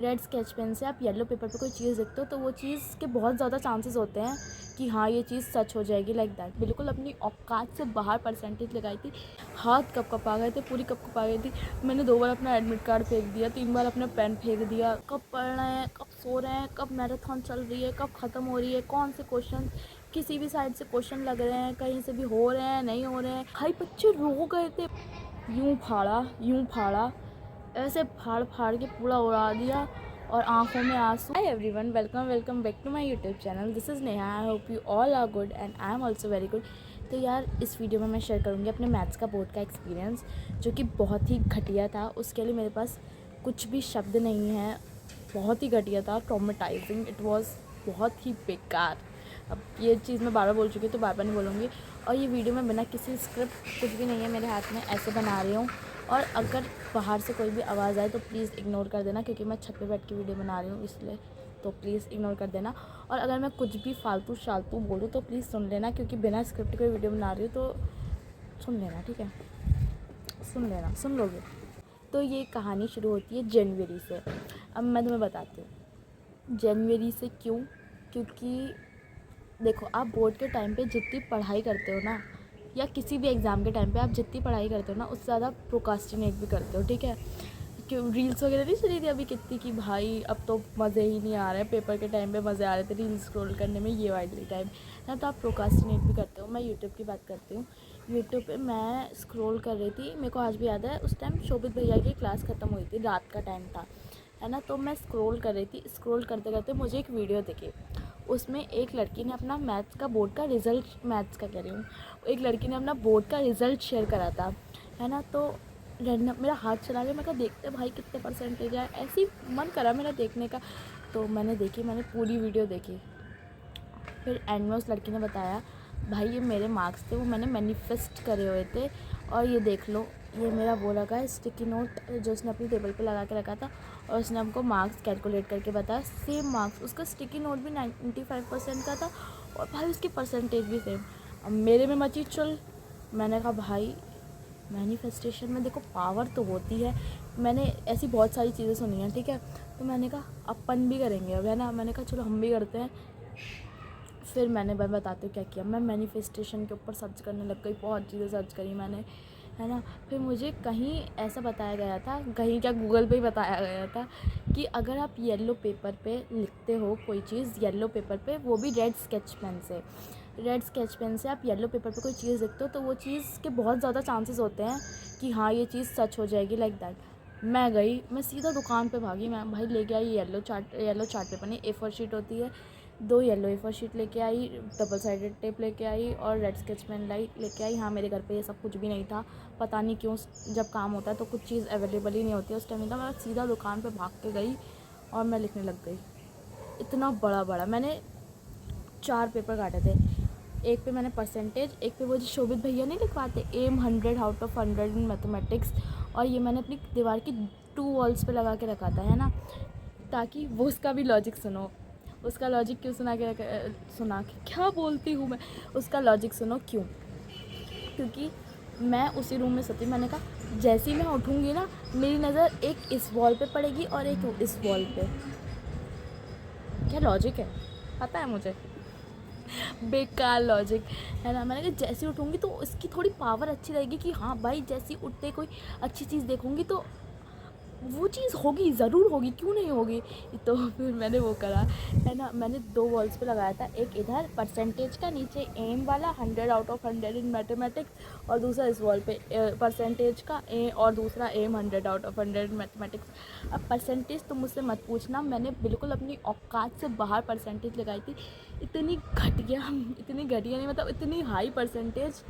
Red sketch pen से आप yellow paper पे कोई चीज़ लिखते हो तो वो चीज़ के बहुत ज़्यादा चांसेस होते हैं कि हाँ ये चीज़ सच हो जाएगी, लाइक दैट। बिल्कुल अपनी औकात से बाहर परसेंटेज लगाई थी। हाथ कब कपा गए थे, पूरी कब कपा गई थी। मैंने 2 बार अपना एडमिट कार्ड फेंक दिया, 3 बार अपना पेन फेंक दिया। कब पढ़ रहे हैं, कब सो रहे हैं, कब मैराथन चल रही है, कब ख़त्म हो रही है, कौन से क्वेश्चन, किसी भी साइड से क्वेश्चन लग रहे हैं, कहीं से भी हो रहे हैं, नहीं हो रहे हैं। भाई बच्चे रो गए थे। यूँ फाड़ा, ऐसे फाड़ फाड़ के पूरा उड़ा दिया और आंखों में आंसू। Hi everyone, welcome back to my YouTube channel. This is Neha. I hope you all are good and I am also very good. तो यार इस वीडियो में मैं शेयर करूँगी अपने मैथ्स का बोर्ड का एक्सपीरियंस, जो कि बहुत ही घटिया था। उसके लिए मेरे पास कुछ भी शब्द नहीं है। बहुत ही घटिया था, ट्रॉमेटाइजिंग, इट वॉज़ बहुत ही बेकार। अब ये चीज़ मैं बार बार बोल चुकी हूँ तो बार बार नहीं बोलूँगी। और ये वीडियो मैं बिना किसी स्क्रिप्ट, कुछ भी नहीं है मेरे हाथ में, ऐसे बना रही हूँ। और अगर बाहर से कोई भी आवाज़ आए तो प्लीज़ इग्नोर कर देना, क्योंकि मैं छत पे बैठ के वीडियो बना रही हूँ इसलिए, तो प्लीज़ इग्नोर कर देना। और अगर मैं कुछ भी फालतू शालतू बोलूँ तो प्लीज़ सुन लेना, क्योंकि बिना स्क्रिप्ट के वीडियो बना रही हूँ, तो सुन लेना, ठीक है? सुन लोगे। तो ये कहानी शुरू होती है जनवरी से। अब मैं तुम्हें बताती हूँ जनवरी से क्यों। क्योंकि देखो, आप बोर्ड के टाइम पे जितनी पढ़ाई करते हो ना, या किसी भी एग्ज़ाम के टाइम पे आप जितनी पढ़ाई करते हो ना, उससे ज़्यादा प्रोकास्टिनेट भी करते हो, ठीक है? क्यों रील्स वगैरह नहीं चली थी अभी कितनी, कि भाई अब तो मज़े ही नहीं आ रहे। पेपर के टाइम पे मज़े आ रहे थे रील्स स्क्रॉल करने में, ये वाली टाइम है, तो आप प्रोकास्टिनेट भी करते हो। मैं यूट्यूब की बात करती हूँ। यूट्यूब पे मैं स्क्रॉल कर रही थी, मेरे को आज भी याद है, उस टाइम शोभित भैया की क्लास ख़त्म हुई थी, रात का टाइम था, है ना? तो मैं स्क्रॉल कर रही थी, स्क्रॉल करते करते मुझे एक वीडियो दिखी। उसमें एक लड़की ने अपना मैथ्स का बोर्ड का रिज़ल्ट, मैथ्स का कह रही हूँ, एक लड़की ने अपना बोर्ड का रिज़ल्ट शेयर करा था, है ना? तो रैंडम मेरा हाथ चला गया। मैं कहा देखते भाई कितने परसेंटेज है, ऐसे ही मन करा मेरा देखने का। तो मैंने देखी, मैंने पूरी वीडियो देखी। फिर एंड में उस लड़की ने बताया, भाई ये मेरे मार्क्स थे, वो मैंने मैनिफेस्ट करे हुए थे, और ये देख लो, ये मेरा वो लगा है स्टिकी नोट जो उसने अपनी टेबल पे लगा के रखा था, और उसने हमको मार्क्स कैलकुलेट करके बताया। सेम मार्क्स, उसका स्टिकी नोट भी 95% का था, और भाई उसकी परसेंटेज भी सेम। अब मेरे में मची चल। मैंने कहा भाई मैनिफेस्टेशन में देखो पावर तो होती है। मैंने ऐसी बहुत सारी चीज़ें सुनी हैं, ठीक है? तो मैंने कहा अपन भी करेंगे अब, है ना? मैंने कहा चलो हम भी करते हैं। फिर मैं बताती हूँ क्या किया। मैं मैनिफेस्टेशन के ऊपर सर्च करने लग गई, बहुत चीज़ें सर्च करी मैंने, है ना? फिर मुझे कहीं ऐसा बताया गया था, कहीं क्या गूगल पे ही बताया गया था, कि अगर आप येलो पेपर पे लिखते हो कोई चीज़, येलो पेपर पे, वो भी रेड स्केच पेन से, रेड स्केच पेन से आप येलो पेपर पे कोई चीज़ लिखते हो तो वो चीज़ के बहुत ज़्यादा चांसेस होते हैं कि हाँ ये चीज़ सच हो जाएगी, लाइक दैट। मैं गई, मैं सीधा दुकान पे भागी, मैं भाई लेके आई येलो चार्ट पेपर नहीं, A4 शीट होती है, 2 येलो A4 शीट लेके आई, डबल साइडेड टेप लेके आई, और रेड स्केच पेन लेके आई। हाँ, मेरे घर पे ये सब कुछ भी नहीं था, पता नहीं क्यों, जब काम होता है तो कुछ चीज़ अवेलेबल ही नहीं होती है, उस टाइम नहीं था। मैं सीधा दुकान पे भाग के गई और मैं लिखने लग गई। इतना बड़ा मैंने 4 पेपर काटे थे। एक पे मैंने परसेंटेज, एक पे वो जो शोभित भैया नहीं लिखवाते, M 100 out of 100 in mathematics, और ये मैंने अपनी दीवार की 2 वॉल्स पे लगा के रखा था, है ना? ताकि वो उसका भी लॉजिक सुनो। उसका लॉजिक क्यों सुना के क्या बोलती हूँ मैं, उसका लॉजिक सुनो क्यों। क्योंकि मैं उसी रूम में सोती, मैंने कहा जैसे ही मैं उठूँगी ना, मेरी नज़र एक इस वॉल पे पड़ेगी और एक इस वॉल पे। क्या लॉजिक है पता है मुझे, बेकार लॉजिक, है ना? मैंने कहा जैसे उठूँगी तो इसकी थोड़ी पावर अच्छी रहेगी, कि हाँ भाई जैसे उठते कोई अच्छी चीज़ देखूँगी तो वो चीज़ होगी, ज़रूर होगी, क्यों नहीं होगी। तो फिर मैंने वो करा, है ना? मैंने 2 वॉल्स पे लगाया था, एक इधर परसेंटेज का, नीचे एम वाला 100 आउट ऑफ 100 इन मैथमेटिक्स, और दूसरा इस वॉल पे परसेंटेज का और दूसरा aim 100 out of 100 in mathematics. अब परसेंटेज तो मुझसे मत पूछना, मैंने बिल्कुल अपनी औकात से बाहर परसेंटेज लगाई थी। इतनी घटिया नहीं, मतलब इतनी हाई परसेंटेज।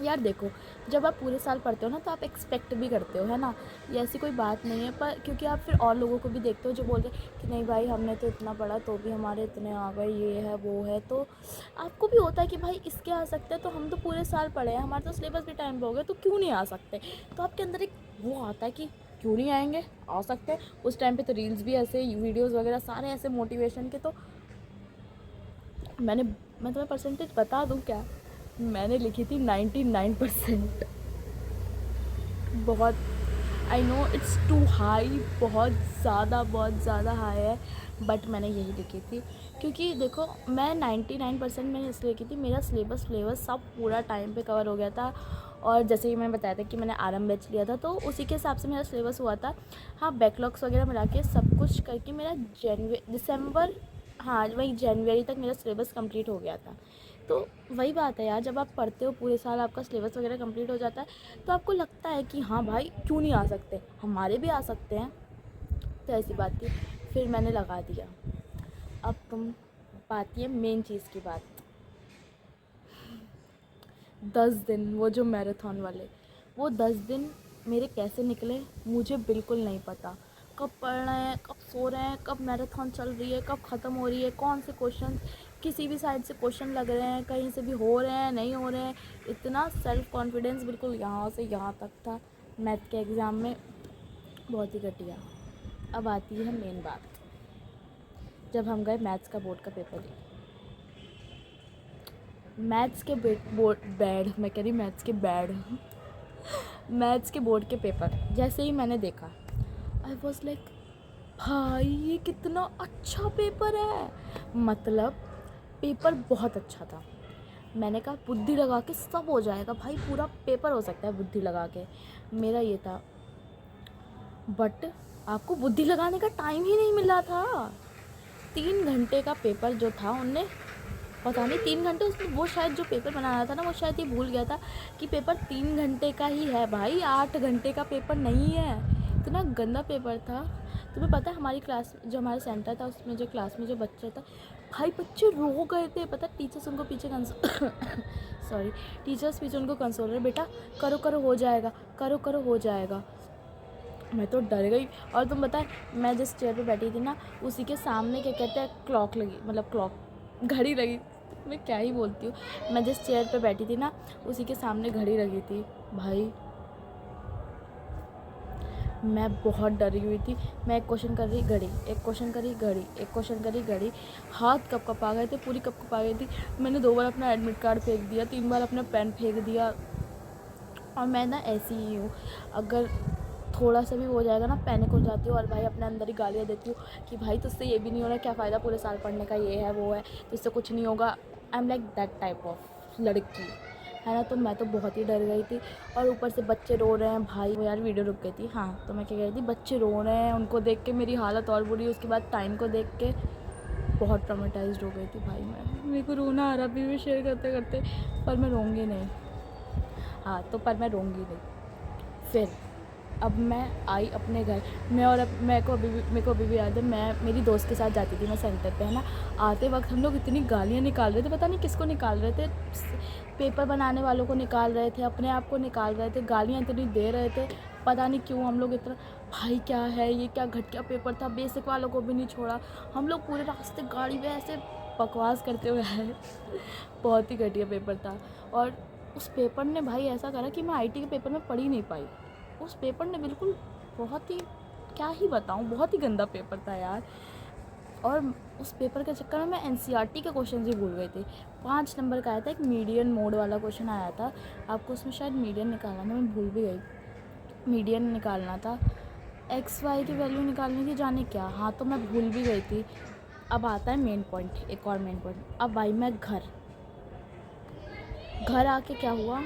यार देखो, जब आप पूरे साल पढ़ते हो ना तो आप एक्सपेक्ट भी करते हो, है ना? ये ऐसी कोई बात नहीं है, पर क्योंकि आप फिर और लोगों को भी देखते हो जो बोलते हैं कि नहीं भाई हमने तो इतना पढ़ा तो भी हमारे इतने आ गए, ये है वो है, तो आपको भी होता है कि भाई इसके आ सकते हैं, तो हम तो पूरे साल पढ़े हैं, हमारा तो सिलेबस भी टाइम पे हो गया, तो क्यों नहीं आ सकते? तो आपके अंदर एक वो आता है कि क्यों नहीं आएंगे, आ सकते हैं। उस टाइम पे तो रील्स भी ऐसे, वीडियोज़ वगैरह सारे ऐसे मोटिवेशन के। तो मैं तुम्हें परसेंटेज बता दूँ क्या? मैंने लिखी थी 99%। बहुत I know it's too high, बहुत ज़्यादा हाई है, बट मैंने यही लिखी थी क्योंकि देखो मैं 99% मैंने इसलिए लिखी थी, मेरा सिलेबस सब पूरा टाइम पे कवर हो गया था। और जैसे कि मैंने बताया था कि मैंने आरएम बैच लिया था, तो उसी के हिसाब से मेरा सिलेबस हुआ था। हाँ, बैकलॉग्स वगैरह मिला के सब कुछ करके मेरा दिसंबर, हाँ वही जनवरी तक मेरा सिलेबस कंप्लीट हो गया था। तो वही बात है यार, जब आप पढ़ते हो पूरे साल, आपका सिलेबस वगैरह कंप्लीट हो जाता है, तो आपको लगता है कि हाँ भाई क्यों नहीं आ सकते, हमारे भी आ सकते हैं। तो ऐसी बात थी, फिर मैंने लगा दिया। अब तुम आती है मेन चीज़ की बात। 10 दिन वो जो मैराथन वाले, वो 10 दिन मेरे कैसे निकले मुझे बिल्कुल नहीं पता। कब पढ़ रहे हैं, कब सो रहे हैं, कब मैराथन चल रही है, कब ख़त्म हो रही है, कौन से क्वेश्चन, किसी भी साइड से क्वेश्चन लग रहे हैं, कहीं से भी हो रहे हैं, नहीं हो रहे हैं। इतना सेल्फ़ कॉन्फिडेंस बिल्कुल यहाँ से यहाँ तक था मैथ के एग्ज़ाम में, बहुत ही घटिया। अब आती है मेन बात, जब हम गए मैथ्स का बोर्ड का पेपर देने। मैथ्स के मैथ्स के बोर्ड के पेपर जैसे ही मैंने देखा, आई वॉज लाइक भाई ये कितना अच्छा पेपर है, मतलब पेपर बहुत अच्छा था। मैंने कहा बुद्धि लगा के सब हो जाएगा भाई, पूरा पेपर हो सकता है बुद्धि लगा के, मेरा ये था। बट आपको बुद्धि लगाने का टाइम ही नहीं मिला था। 3 घंटे का पेपर जो था, उनने पता नहीं 3 घंटे, उसमें वो शायद जो पेपर बनाया था ना, वो शायद ये भूल गया था कि पेपर 3 घंटे का ही है भाई, 8 घंटे का पेपर नहीं है। इतना गंदा पेपर था। तुम्हें पता है हमारी क्लास, जो हमारा सेंटर था उसमें, जो क्लास में जो बच्चे था भाई, बच्चे रो गए थे। पता, टीचर्स उनको पीछे टीचर्स पीछे उनको कंसोल रहे, बेटा करो करो हो जाएगा, करो करो हो जाएगा। मैं तो डर गई। और तुम पता है मैं जिस चेयर पे बैठी थी ना, उसी के सामने क्या कहते हैं क्लॉक लगी, मतलब क्लॉक घड़ी लगी। मैं क्या ही बोलती हूँ, मैं जिस चेयर पे बैठी थी ना उसी के सामने घड़ी लगी थी। भाई मैं बहुत डरी हुई थी। मैं एक क्वेश्चन कर रही घड़ी, एक क्वेश्चन करी घड़ी, एक क्वेश्चन करी घड़ी, हाथ कब कपा गए थे, पूरी कब कपा गई थी। मैंने 2 बार अपना एडमिट कार्ड फेंक दिया, 3 बार अपना पेन फेंक दिया। और मैं ना ऐसी ही हूँ, अगर थोड़ा सा भी हो जाएगा ना पैनिक हो जाती हूँ, और भाई अपने अंदर ही गालियाँ देती हूँ कि भाई तुझसे ये भी नहीं हो रहा, क्या फ़ायदा पूरे साल पढ़ने का, ये है वो है, तुझसे कुछ नहीं होगा। I am like that type of लड़की, है ना। तो मैं तो बहुत ही डर गई थी। और ऊपर से बच्चे रो रहे हैं भाई, वो यार वीडियो रुक गई थी। हाँ, तो मैं क्या कह रही थी, बच्चे रो रहे हैं, उनको देख के मेरी हालत और बुरी। उसके बाद टाइम को देख के बहुत ट्रॉमेटाइज्ड हो गई थी भाई मैं। मेरे को रोना आ रहा भी मैं शेयर करते करते, पर मैं रोऊंगी नहीं। हाँ, तो पर मैं रोऊंगी नहीं। फिर अब मैं आई अपने घर, मैं और मेरे को अभी भी याद है, मैं मेरी दोस्त के साथ जाती थी मैं सेंटर पे, है ना। आते वक्त हम लोग इतनी गालियाँ निकाल रहे थे, पता नहीं किसको निकाल रहे थे, पेपर बनाने वालों को निकाल रहे थे, अपने आप को निकाल रहे थे, गालियाँ इतनी दे रहे थे, पता नहीं क्यों हम लोग इतना। भाई क्या है ये, क्या घटिया पेपर था, बेसिक वालों को भी नहीं छोड़ा। हम लोग पूरे रास्ते गाड़ी में ऐसे बकवास करते हुए आए। बहुत ही घटिया पेपर था। और उस पेपर ने भाई ऐसा करा कि मैं आईटी के पेपर में पढ़ ही नहीं पाई। उस पेपर ने बिल्कुल, बहुत ही, क्या ही बताऊँ, बहुत ही गंदा पेपर था यार। और उस पेपर के चक्कर में मैं एनसीईआरटी के क्वेश्चन ही भूल गई थी। 5 नंबर का आया था, एक मीडियन मोड वाला क्वेश्चन आया था, आपको उसमें शायद मीडियन निकालना था, मैं भूल भी गई। मीडियन निकालना था, एक्स वाई की वैल्यू निकालनी थी, जाने क्या, हाँ तो मैं भूल भी गई थी। अब आता है मेन पॉइंट, एक और मेन पॉइंट। अब आई मैं घर आके क्या हुआ,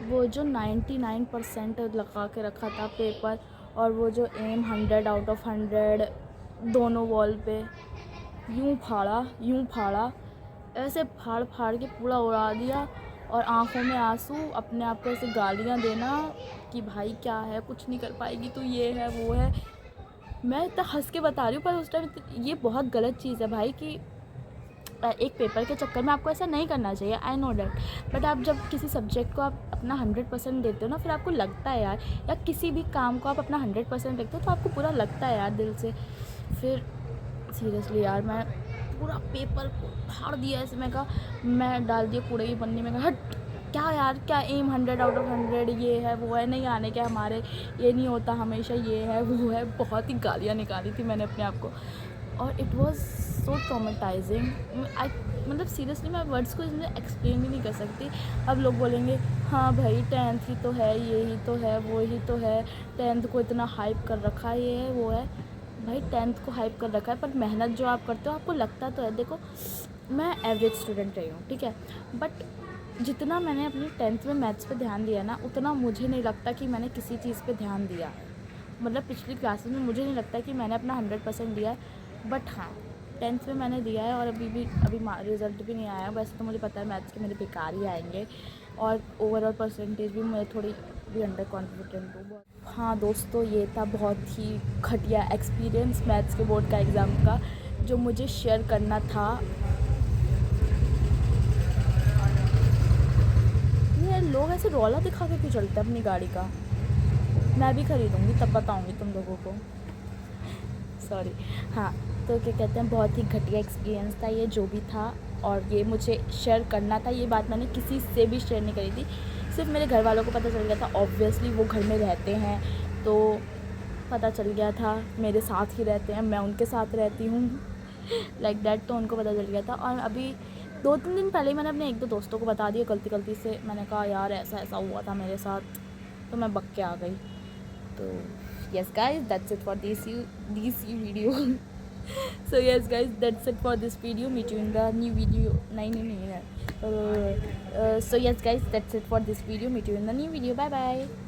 वो जो 99% लगा के रखा था पेपर, और वो जो एम 100 आउट ऑफ 100 दोनों वॉल पे, यूँ फाड़ा, ऐसे फाड़ फाड़ के पूरा उड़ा दिया। और आँखों में आंसू, अपने आप को ऐसे गालियाँ देना कि भाई क्या है, कुछ नहीं कर पाएगी तू, ये है वो है। मैं इतना हंस के बता रही हूँ, पर उस टाइम ये बहुत गलत चीज़ है भाई कि एक पेपर के चक्कर में आपको ऐसा नहीं करना चाहिए, आई नो डैट। बट आप जब किसी सब्जेक्ट को आप अपना 100% देते हो ना, फिर आपको लगता है यार, या किसी भी काम को आप अपना 100% देते हो तो आपको पूरा लगता है यार दिल से। फिर सीरियसली यार मैं पूरा पेपर को फाड़ दिया ऐसे, मैं कहा, मैं डाल दिया कूड़े की पन्नी में, कहा हट, क्या यार, क्या एम 100 आउट ऑफ 100, ये है वो है, नहीं आने के हमारे, ये नहीं होता हमेशा, ये है वो है। बहुत ही गालियाँ निकाली थी मैंने अपने आप को, और इट वॉज सो ट्रॉमेटाइजिंग। मतलब सीरियसली मैं वर्ड्स को इसमें एक्सप्लेन भी नहीं कर सकती। अब लोग बोलेंगे हाँ भाई 10th ही तो है, ये ही तो है, वो ही तो है, 10th को इतना हाइप कर रखा है, ये है वो है। भाई 10th को हाइप कर रखा है, पर मेहनत जो आप करते हो आपको लगता तो है। देखो मैं एवरेज स्टूडेंट रही हूँ, ठीक है, बट जितना मैंने अपनी 10th में मैथ्स पे ध्यान दिया ना, उतना मुझे नहीं लगता कि मैंने किसी चीज़ पे ध्यान दिया। मतलब पिछली क्लासेस में मुझे नहीं लगता कि मैंने अपना 100% दिया है, बट हाँ 10th में मैंने दिया है। और अभी रिज़ल्ट भी नहीं आया। वैसे तो मुझे पता है मैथ्स के मेरे बेकार ही आएंगे, और ओवरऑल परसेंटेज भी मैं थोड़ी भी अंडर कॉन्फिडेंट हूँ। हाँ दोस्तों, ये था बहुत ही घटिया एक्सपीरियंस मैथ्स के बोर्ड का एग्ज़ाम का, जो मुझे शेयर करना था। ये लोग ऐसे रौला दिखा के क्यों चलते हैं अपनी गाड़ी का? मैं भी ख़रीदूँगी तब बताऊँगी तुम लोगों को। सॉरी। हाँ, तो क्या कहते हैं, बहुत ही घटिया एक्सपीरियंस था ये जो भी था, और ये मुझे शेयर करना था। ये बात मैंने किसी से भी शेयर नहीं करी थी, सिर्फ मेरे घर वालों को पता चल गया था। ऑब्वियसली वो घर में रहते हैं तो पता चल गया था, मेरे साथ ही रहते हैं, मैं उनके साथ रहती हूँ लाइक दैट, तो उनको पता चल गया था। और अभी 2-3 दिन पहले ही मैंने अपने 1-2 दोस्तों को बता दिया गलती से। मैंने कहा यार ऐसा ऐसा हुआ था मेरे साथ, तो मैं बक के आ गई। तो yes guys, that's it for this video. So yes guys, that's it for this video. Meet you in the new video. So yes guys, that's it for this video. Meet you in the new video. Bye bye.